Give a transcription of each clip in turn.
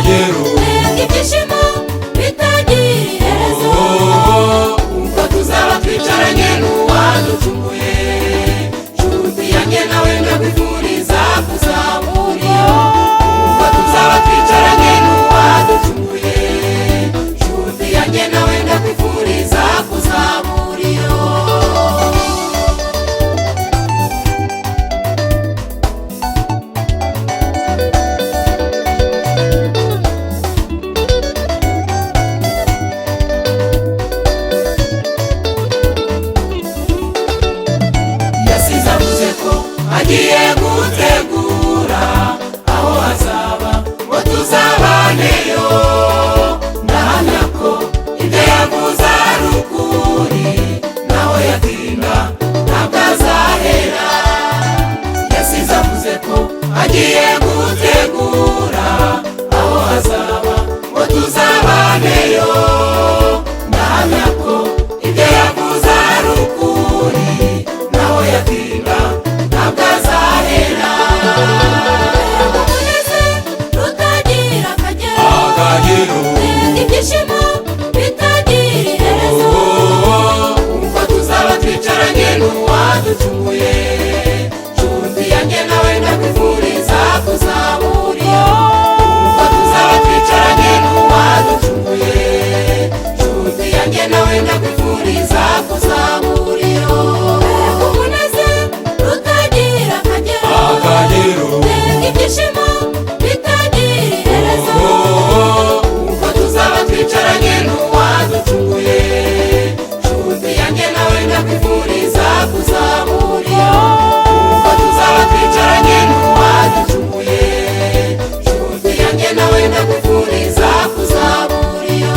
Akagero ibyishimo bitagira iherezo ubwo tuzaba twicaranye n'uwaducunguye. Nshuti yanjye nawe ndakwifuriza kuzamura iyo. Ubwo tuzaba twicaranye n'uwaducunguye. Nshuti yanjye nawe ndakwifuriza kuzamura iyo. Yasize avuze ko agiye gutegura aho hazaba ngo tuzabaneyo. Ndahamya ko ibyo yavuze ari ukuri, nawe yatinda ntabwo azahera. Yasize avuze ko agiye gutegura aho hazaba ngo tuzabaneyo. Ndahamya ko ibyo yavuze ari ukuri, nawe yatinda ntabwo azahera. umuneze rutagira akagero Akagero ibyishimo bitagira iherezo ubwo tuzaba twicaranye n'uwaducunguye. Nshuti yanjye nawe ndakwifuriza kuzamura iyo. Ubwo tuzaba twicaranye n'uwaducunguye. Nshuti yanjye nawe ndakwifuriza kuzamura iyo. umuneze rutagira akagero Akagero ibyishimo bitagira iherezo ubwo tuzaba twicaranye n'uwaducunguye. Nshuti yanjye nawe ndakwifuriza kuzamura iyo. Ubwo tuzaba twicaranye n'uwaducunguye. Nshuti yanjye nawe ndakwifuriza kuzamura iyo.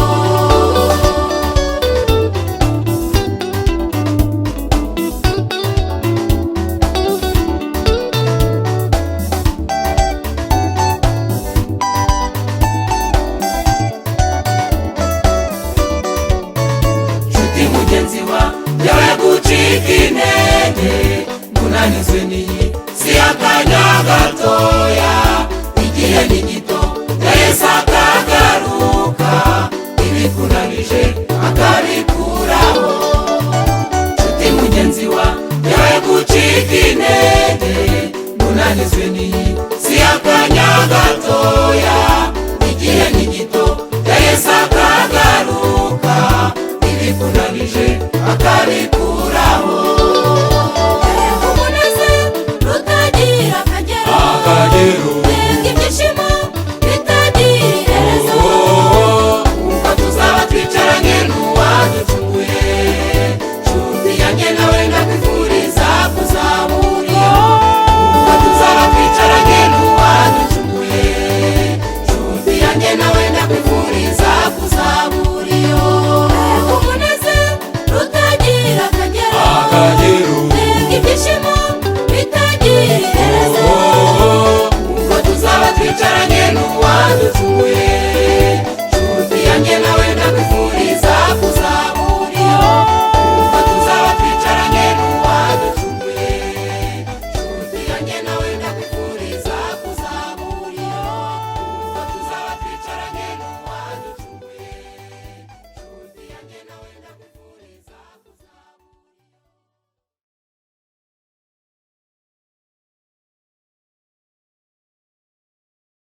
Nshuti mugenzi wa yawe gucika intege, munanizwe n'iyi si akanya gatoya. Igihe ni gito Yesu akagaruka, ibikunanije akabikuraho. Nshuti mugenzi wa yawe gucika intege, munanizwe n'iyi si akanya gatoya. Igihe ni gito Yesu akagaruka, ibikunanije akabikuraho. umuneze rutagira akagero Akagero ibyishimo bitagira iherezo ubwo tuzaba twicaranye n'uwaducunguye. Nshuti yanjye nawe ndakwifuriza kuzamura iyo. Ubwo tuzaba twicaranye n'uwaducunguye. Nshuti yanjye nawe ndakwifuriza kuzamura iyo. umuneze rutagira akagero Akagero ibyishimo bitagira iherezo ubwo tuzaba twicaranye n'uwaducunguye.